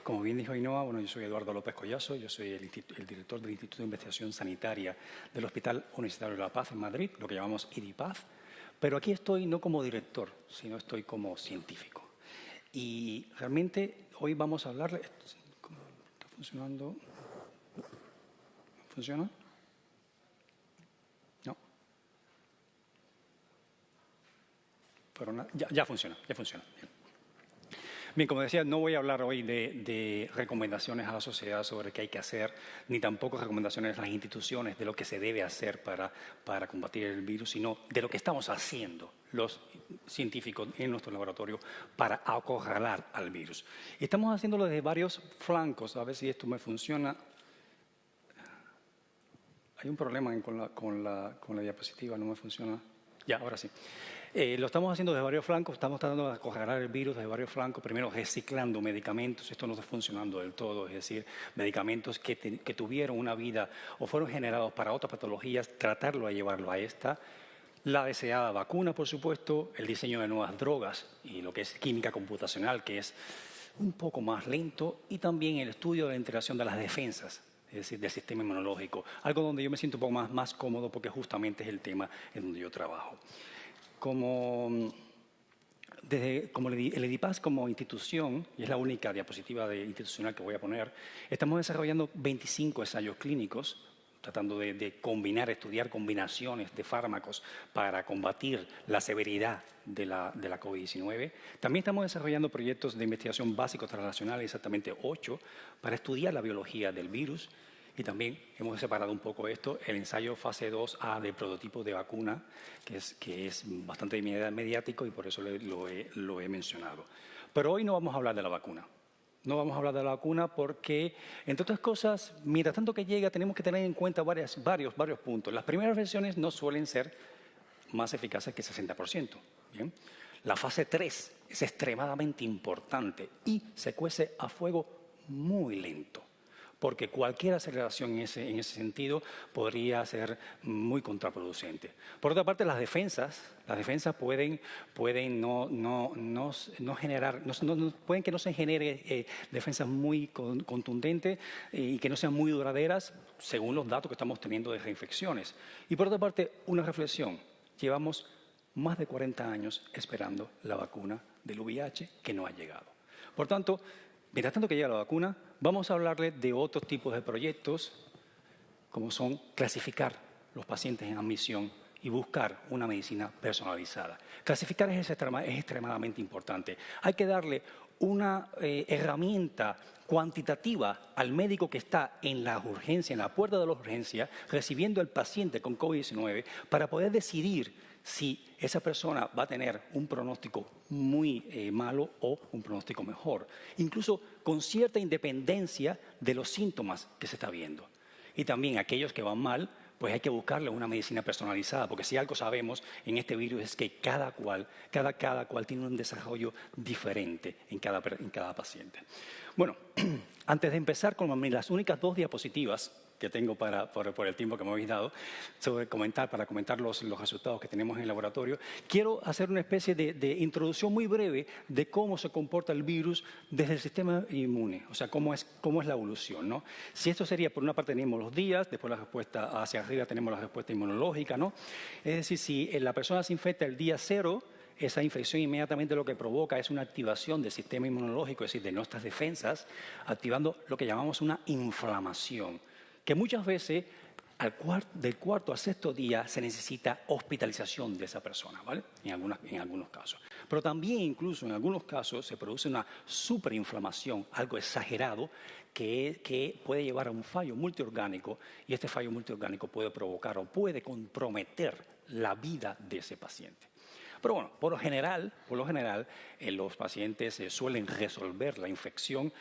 Como bien dijo Ainhoa, bueno, yo soy Eduardo López Collazo, yo soy el director del Instituto de Investigación Sanitaria del Hospital Universitario de La Paz en Madrid, lo que llamamos IDIPAZ, pero aquí estoy no como director, sino estoy como científico. Y realmente hoy vamos a hablar... ¿Está funcionando? ¿Funciona? No. Pero ya funciona, ya funciona. Bien, como decía, no voy a hablar hoy de recomendaciones a la sociedad sobre qué hay que hacer, ni tampoco recomendaciones a las instituciones de lo que se debe hacer para combatir el virus, sino de lo que estamos haciendo los científicos en nuestro laboratorio para acorralar al virus. Estamos haciéndolo desde varios flancos, a ver si esto me funciona. Hay un problema con la diapositiva, no me funciona. Ya, ahora sí. Lo estamos haciendo desde varios flancos, estamos tratando de acorralar el virus desde varios flancos, primero reciclando medicamentos, esto no está funcionando del todo, es decir, medicamentos que tuvieron una vida o fueron generados para otras patologías, tratarlo de llevarlo a esta. La deseada vacuna, por supuesto, el diseño de nuevas drogas y lo que es química computacional, que es un poco más lento, y también el estudio de la integración de las defensas, es decir, del sistema inmunológico, algo donde yo me siento un poco más cómodo porque justamente es el tema en donde yo trabajo. Como el IDIPAZ como institución, y es la única diapositiva institucional que voy a poner, estamos desarrollando 25 ensayos clínicos, tratando de estudiar combinaciones de fármacos para combatir la severidad de la COVID-19. También estamos desarrollando proyectos de investigación básicos translacionales, exactamente 8, para estudiar la biología del virus. Y también hemos separado un poco esto, el ensayo fase 2A del prototipo de vacuna, que es bastante mediático y por eso lo he mencionado. Pero hoy no vamos a hablar de la vacuna. No vamos a hablar de la vacuna porque, entre otras cosas, mientras tanto que llega, tenemos que tener en cuenta varios puntos. Las primeras versiones no suelen ser más eficaces que 60%. ¿Bien? La fase 3 es extremadamente importante y se cuece a fuego muy lento, porque cualquier aceleración en ese sentido podría ser muy contraproducente. Por otra parte, las defensas pueden que no se genere defensas muy contundentes y que no sean muy duraderas según los datos que estamos teniendo de reinfecciones. Y por otra parte, una reflexión. Llevamos más de 40 años esperando la vacuna del VIH que no ha llegado. Por tanto, mientras tanto que llega la vacuna, vamos a hablarle de otros tipos de proyectos, como son clasificar los pacientes en admisión y buscar una medicina personalizada. Clasificar es extremadamente importante. Hay que darle una herramienta cuantitativa al médico que está en la urgencia, en la puerta de la urgencia, recibiendo al paciente con COVID-19, para poder decidir si esa persona va a tener un pronóstico muy malo o un pronóstico mejor, incluso con cierta independencia de los síntomas que se está viendo. Y también aquellos que van mal, pues hay que buscarle una medicina personalizada, porque si algo sabemos en este virus es que cada cual tiene un desarrollo diferente en cada paciente. Bueno, antes de empezar con las únicas 2 diapositivas que tengo por el tiempo que me habéis dado, para comentar los resultados que tenemos en el laboratorio, quiero hacer una especie de introducción muy breve de cómo se comporta el virus desde el sistema inmune, o sea, cómo es la evolución, ¿no? Si esto sería, por una parte tenemos los días, después la respuesta hacia arriba tenemos la respuesta inmunológica, ¿no? Es decir, si la persona se infecta el día 0, esa infección inmediatamente lo que provoca es una activación del sistema inmunológico, es decir, de nuestras defensas, activando lo que llamamos una inflamación, que muchas veces del 4º al 6º día se necesita hospitalización de esa persona, ¿vale? En algunos casos. Pero también, incluso en algunos casos, se produce una superinflamación, algo exagerado, que puede llevar a un fallo multiorgánico, y este fallo multiorgánico puede provocar o puede comprometer la vida de ese paciente. Pero bueno, por lo general, los pacientes suelen resolver la infección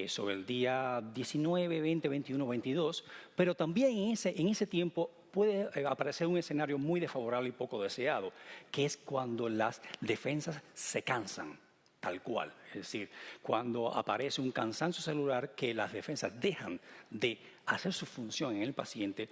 sobre el día 19, 20, 21, 22, pero también en ese tiempo puede aparecer un escenario muy desfavorable y poco deseado, que es cuando las defensas se cansan, tal cual. Es decir, cuando aparece un cansancio celular que las defensas dejan de hacer su función en el paciente,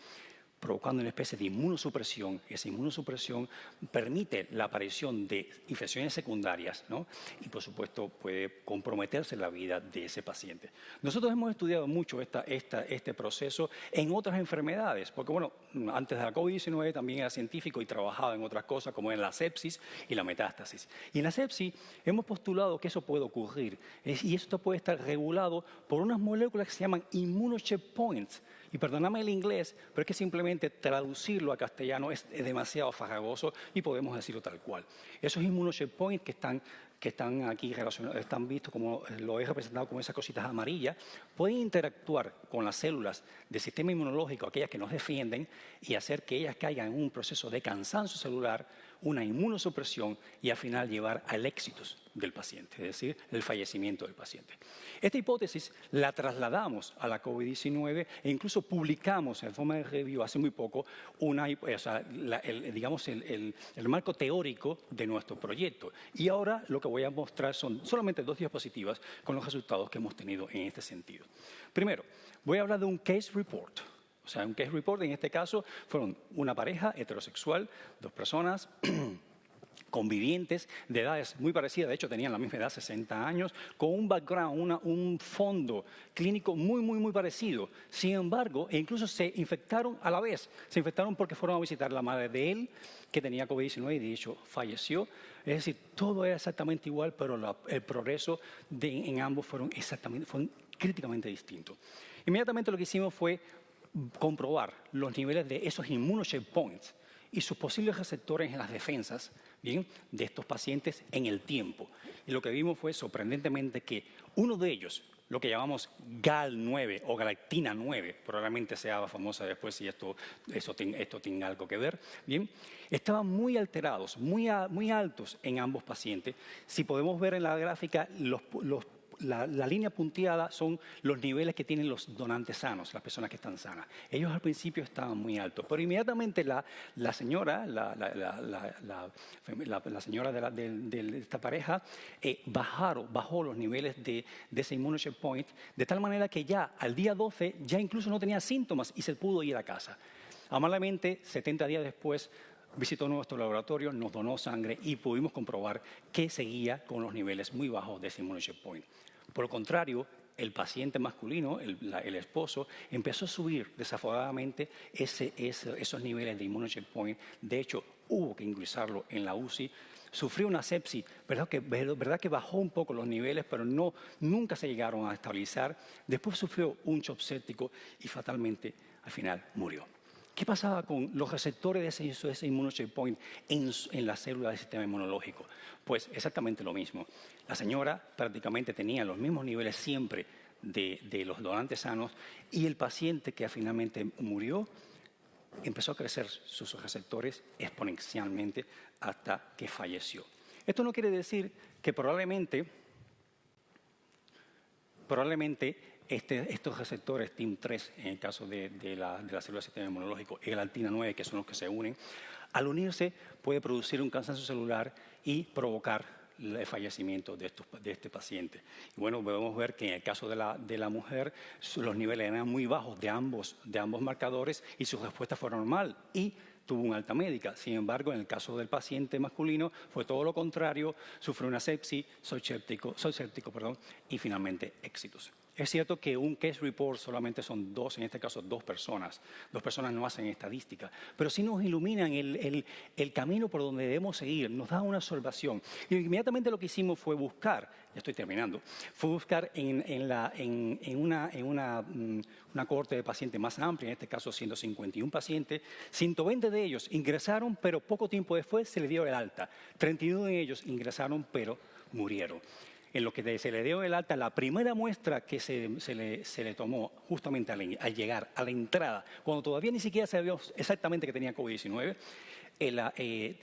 provocando una especie de inmunosupresión. Esa inmunosupresión permite la aparición de infecciones secundarias, ¿no? Y, por supuesto, puede comprometerse la vida de ese paciente. Nosotros hemos estudiado mucho este proceso en otras enfermedades, porque, bueno, antes de la COVID-19 también era científico y trabajaba en otras cosas, como en la sepsis y la metástasis. Y en la sepsis hemos postulado que eso puede ocurrir, y esto puede estar regulado por unas moléculas que se llaman immunocheckpoints. Y perdóname el inglés, pero es que simplemente traducirlo a castellano es demasiado farragoso y podemos decirlo tal cual. Esos immunocheckpoints que están aquí relacionados, están vistos como, lo he representado como esas cositas amarillas, pueden interactuar con las células del sistema inmunológico, aquellas que nos defienden, y hacer que ellas caigan en un proceso de cansancio celular, una inmunosupresión y al final llevar al éxito del paciente, es decir, el fallecimiento del paciente. Esta hipótesis la trasladamos a la COVID-19 e incluso publicamos en forma de review hace muy poco el marco teórico de nuestro proyecto. Y ahora lo que voy a mostrar son solamente 2 diapositivas con los resultados que hemos tenido en este sentido. Primero, voy a hablar de un case report. O sea, un case report en este caso fueron una pareja heterosexual, 2 personas convivientes de edades muy parecidas, de hecho tenían la misma edad, 60 años, con un background, un fondo clínico muy parecido. Sin embargo, incluso se infectaron a la vez. Se infectaron porque fueron a visitar a la madre de él, que tenía COVID-19 y de hecho falleció. Es decir, todo era exactamente igual, pero el progreso en ambos fueron críticamente distintos. Inmediatamente lo que hicimos fue comprobar los niveles de esos immunocheckpoints y sus posibles receptores en las defensas, ¿bien?, de estos pacientes en el tiempo. Y lo que vimos fue sorprendentemente que uno de ellos, lo que llamamos GAL9 o galactina 9, probablemente sea famosa después si esto tiene algo que ver, ¿bien?, estaban muy alterados, muy altos en ambos pacientes. Si podemos ver en la gráfica, la línea punteada son los niveles que tienen los donantes sanos, las personas que están sanas. Ellos al principio estaban muy altos, pero inmediatamente la señora de esta pareja bajó los niveles de ese immunocheckpoint de tal manera que ya al día 12 ya incluso no tenía síntomas y se pudo ir a casa. Amablemente, 70 días después, visitó nuestro laboratorio, nos donó sangre y pudimos comprobar que seguía con los niveles muy bajos de ese immunocheckpoint. Por el contrario, el paciente masculino, el esposo, empezó a subir desaforadamente esos niveles de immunocheckpoint. De hecho, hubo que ingresarlo en la UCI. Sufrió una sepsis, verdad que bajó un poco los niveles, pero nunca se llegaron a estabilizar. Después sufrió un shock séptico y fatalmente al final murió. ¿Qué pasaba con los receptores de ese immunocheckpoint en las células del sistema inmunológico? Pues exactamente lo mismo. La señora prácticamente tenía los mismos niveles siempre de los donantes sanos y el paciente que finalmente murió empezó a crecer sus receptores exponencialmente hasta que falleció. Esto no quiere decir que probablemente estos receptores TIM3, en el caso de la célula del sistema inmunológico, y galactina 9, que son los que se unen, al unirse puede producir un cansancio celular y provocar el fallecimiento de este paciente. Y bueno, podemos ver que en el caso de la mujer, los niveles eran muy bajos de ambos marcadores y su respuesta fue normal y tuvo una alta médica. Sin embargo, en el caso del paciente masculino fue todo lo contrario, sufrió una sepsis, shock séptico, y finalmente éxitos. Es cierto que un case report solamente son 2, en este caso 2 personas. 2 personas no hacen estadística, pero sí nos iluminan el camino por donde debemos seguir, nos da una observación. Y inmediatamente lo que hicimos fue buscar, ya estoy terminando, fue buscar en una cohorte de pacientes más amplia, en este caso 151 pacientes, 120 de ellos ingresaron, pero poco tiempo después se les dio el alta. 31 de ellos ingresaron, pero murieron. En lo que se le dio el alta, la primera muestra que se le tomó justamente al llegar a la entrada, cuando todavía ni siquiera sabíamos exactamente que tenía COVID-19,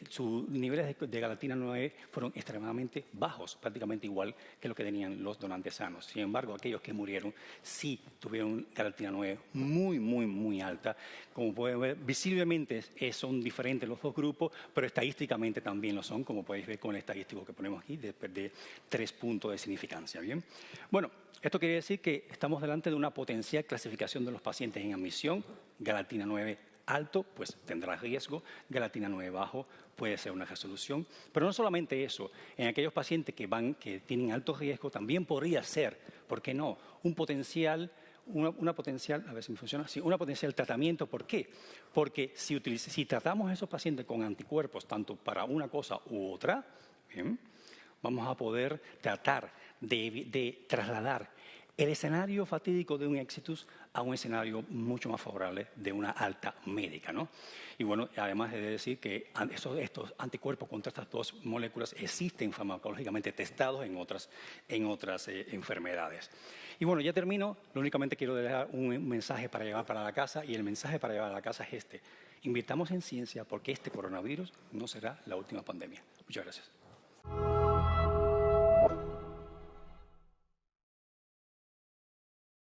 sus niveles de galactina 9 fueron extremadamente bajos, prácticamente igual que lo que tenían los donantes sanos. Sin embargo, aquellos que murieron sí tuvieron galactina 9 muy alta. Como pueden ver, visiblemente son diferentes los 2 grupos, pero estadísticamente también lo son, como podéis ver con el estadístico que ponemos aquí, de 3 puntos de significancia. ¿Bien? Bueno, esto quiere decir que estamos delante de una potencial clasificación de los pacientes en admisión, galactina 9 alto, pues tendrá riesgo, gelatina 9 bajo puede ser una resolución. Pero no solamente eso, en aquellos pacientes que tienen alto riesgo también podría ser, ¿por qué no?, una potencial, a ver si me funciona, sí, una potencial tratamiento. ¿Por qué? Porque si tratamos a esos pacientes con anticuerpos, tanto para una cosa u otra, ¿bien?, vamos a poder tratar de trasladar el escenario fatídico de un exitus a un escenario mucho más favorable de una alta médica, ¿no? Y bueno, además he de decir que estos anticuerpos contra estas dos moléculas existen farmacológicamente testados en otras enfermedades. Y bueno, ya termino. Únicamente quiero dejar un mensaje para llevar para la casa, y el mensaje para llevar a la casa es este: invirtamos en ciencia porque este coronavirus no será la última pandemia. Muchas gracias.